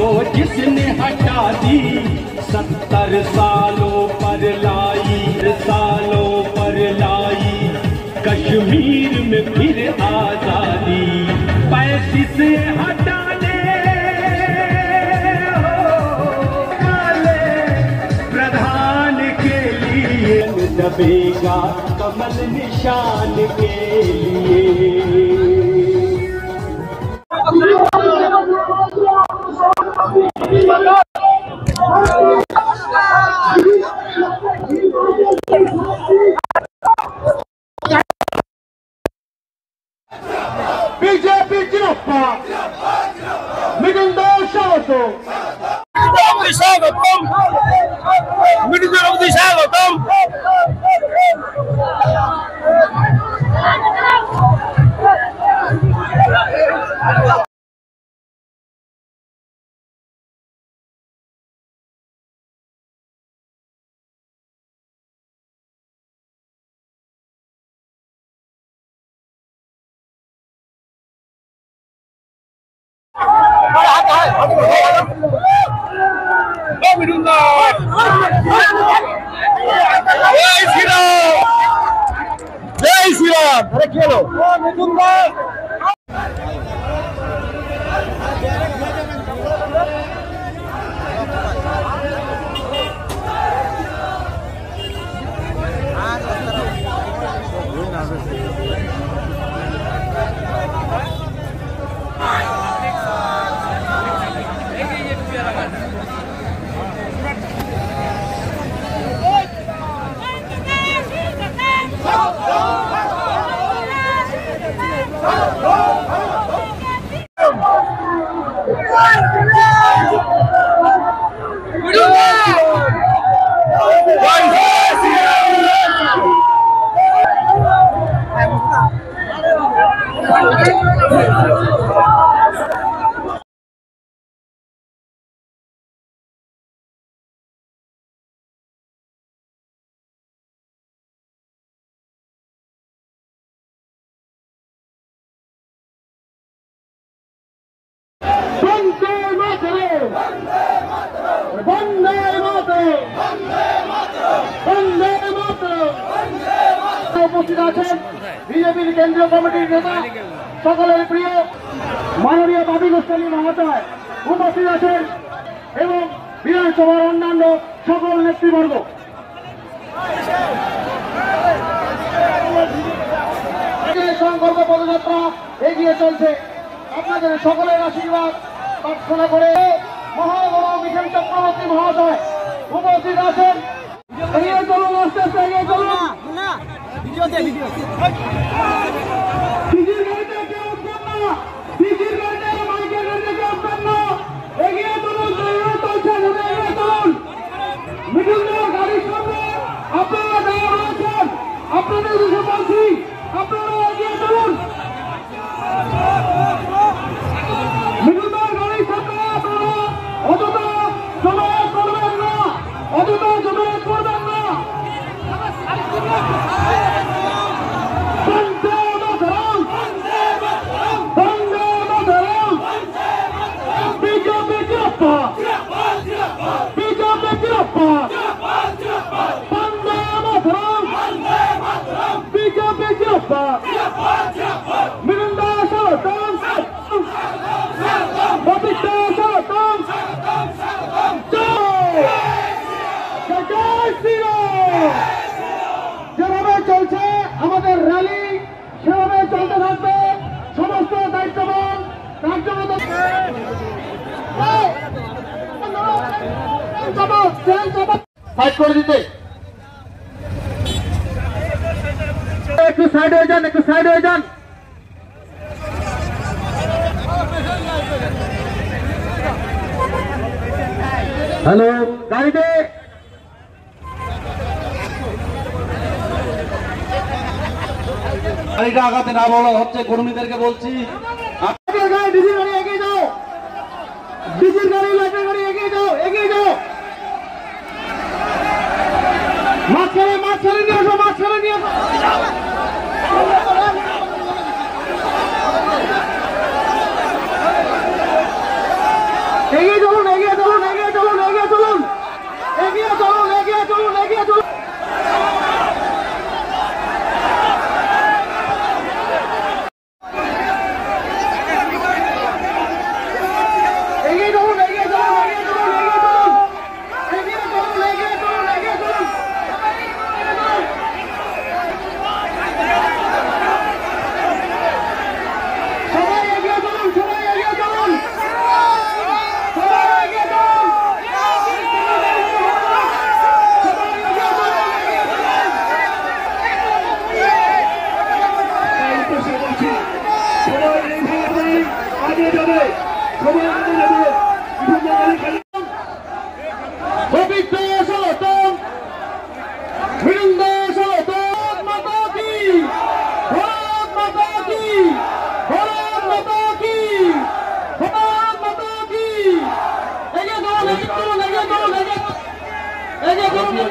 वो जिसने हटा दी 70 सालों पर लाई कश्मीर में फिर आजादी। 35 से हटाने वाले प्रधान के लिए दबेगा कमल निशान के लिए। BJP Tirappa, Middle Shato, Middle of the Shalatom. Jai Shri Ram! अरे खेलो উপস্থিত আছেন বিজেপির কেন্দ্রীয় কমিটির নেতা সকলের প্রিয় মাননীয় বাবি গোস্বামী মহাশয় উপস্থিত আছেন এবং বিধানসভার অন্যান্য সকল নেতৃবর্গ। সংকল্প পদযাত্রা এগিয়ে চলছে। আপনাদের সকলের আশীর্বাদ প্রার্থনা করে মহাগণ বিশেষ চক্রবর্তী মহাশয় উপস্থিত আছেন। এগিয়ে চলুন, আস্তে আস্তে এগিয়ে চলুন। পিজির গাড়িতে কেউ উঠবেন না, পিজির গাড়িতে মাইকের গাড়িতে কেউ উঠবেন না। এগিয়ে চলুন, চলছে এগিয়ে চলুন। মিডিল গাড়ির সামনে আপনারা যারা রয়েছেন আপনাদের উদ্দেশ্যে বলছি আপনারা এগিয়ে চলুন। মিডিল গাড়ির সামনে আপনারা অযথা জমায়েত করবেন না, অযথা জমায়েত করবেন না। যেভাবে চলছে আমাদের র্যালি সেভাবে চলতে থাকবে। সমস্ত দায়িত্ববান ফাইট করে দিতে একটু সাইড হয়ে যান, একটু সাইড হয়ে যান। হ্যালো, গাড়িতে গাড়িটা আগাতে না বলা হচ্ছে কর্মীদেরকে বলছি। আপনাদের গাড়ি ডিজির গাড়ি এগিয়ে যাও, ডিজির গাড়ি লাইটের গাড়ি এগিয়ে যাও, এগিয়ে যাও। মাঝখানে মাঝখানে নিয়ে আসো, মাঝখানে নিয়ে আসো। এগিয়ে যাও।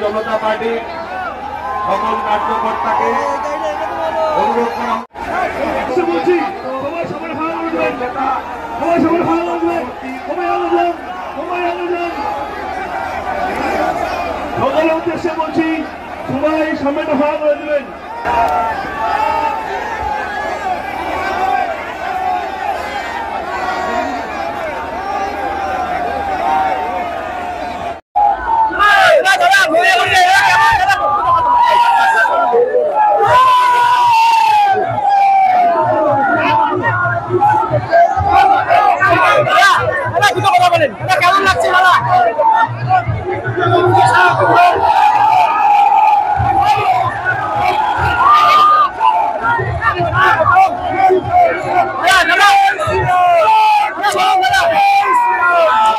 জনতা পার্টির সকল কার্যকর্তাকে অনুরোধ করা বলছি সবাই সবার ভালো উঠবেন, সবাই সবার ভালো উঠবেন, সবাই আলো যান, সবাই আলো যান। সকলের উদ্দেশ্যে বলছি সবাই সামনেটা ভালো করে দেবেন। কেমন লাগছে দাদা?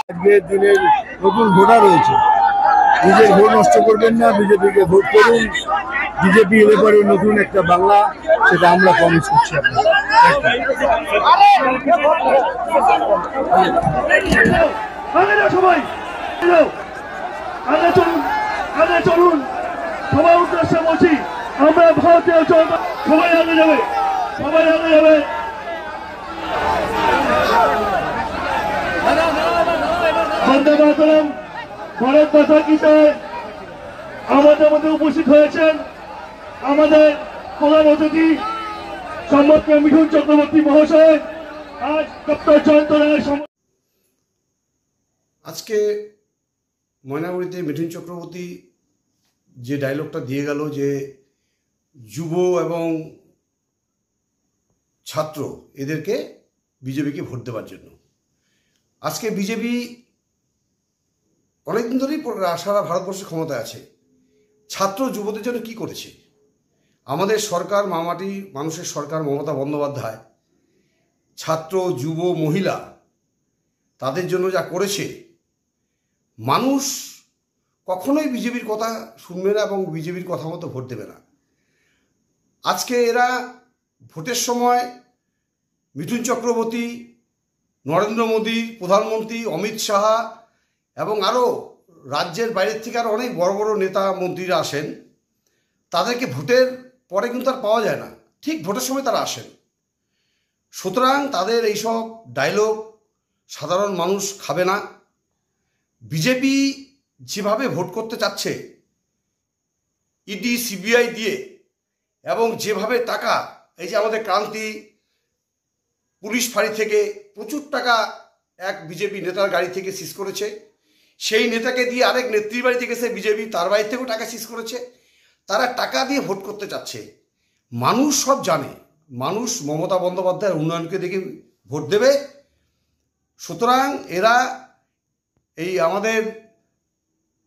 আজকের দিনের নতুন ভোটার রয়েছে, নিজের ভোট নষ্ট করবেন না, বিজেপিকে ভোট করুন। বিজেপি এলে পরে নতুন একটা বাংলা, সেটা আমরা প্রমিস করছি সবাই আগে চলুন, আগে চলুন, সবার উদ্দেশ্যে বলছি আমরা ভারতীয় জনতা, সবাই আগে যাবে, সবাই আগে যাবে। বন্দে মাতরম, ভারত মাতা কি জয়। আমাদের মধ্যে উপস্থিত হয়েছেন আমাদের প্রধান অতিথি সম্মানীয় মিঠুন চক্রবর্তী মহাশয়। আজ ডক্টর জয়ন্ত রায়ের আজকে ময়নাগুড়িতে মিঠুন চক্রবর্তী যে ডায়লগটা দিয়ে গেল যে যুব এবং ছাত্র এদেরকে বিজেপিকে ভোট দেওয়ার জন্য, আজকে বিজেপি অনেকদিন ধরেই সারা ভারতবর্ষে ক্ষমতায় আছে। ছাত্র যুবদের জন্য কি করেছে আমাদের সরকার, মামাটি মানুষের সরকার মমতা বন্দ্যোপাধ্যায়? ছাত্র, যুব, মহিলা তাদের জন্য যা করেছে, মানুষ কখনোই বিজেপির কথা শুনবে না এবং বিজেপির কথা মতো ভোট দেবে না। আজকে এরা ভোটের সময় মিঠুন চক্রবর্তী, নরেন্দ্র মোদী, প্রধানমন্ত্রী অমিত শাহ এবং আরও রাজ্যের বাইরের থেকে আরও অনেক বড় বড় নেতা মন্ত্রীরা আসেন। তাদেরকে ভোটের পরে কিন্তু আর পাওয়া যায় না, ঠিক ভোটের সময় তারা আসেন। সুতরাং তাদের এইসব ডায়লগ সাধারণ মানুষ খাবে না। বিজেপি যেভাবে ভোট করতে চাচ্ছে ইডি সিবিআই দিয়ে, এবং যেভাবে টাকা, এই যে আমাদের ক্রান্তি পুলিশ ফাঁড়ি থেকে প্রচুর টাকা এক বিজেপি নেতার গাড়ি থেকে সিজ করেছে, সেই নেতাকে দিয়ে আরেক নেত্রীর বাড়ি থেকে সে বিজেপি তার বাড়ি থেকেও টাকা সিজ করেছে। তারা টাকা দিয়ে ভোট করতে চাচ্ছে। মানুষ সব জানে, মানুষ মমতা বন্দ্যোপাধ্যায়ের উন্নয়নকে দেখে ভোট দেবে। সুতরাং এরা এই আমাদের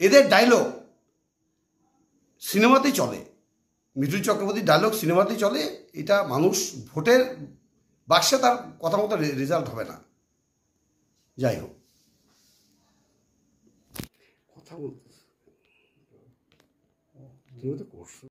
এদের ডায়লগ সিনেমাতেই চলে, মিঠুন চক্রবর্তীর ডায়লগ সিনেমাতেই চলে। এটা মানুষ ভোটের বাক্সে তার কথা মতো রেজাল্ট হবে না। যাই হোক, কথা বলতে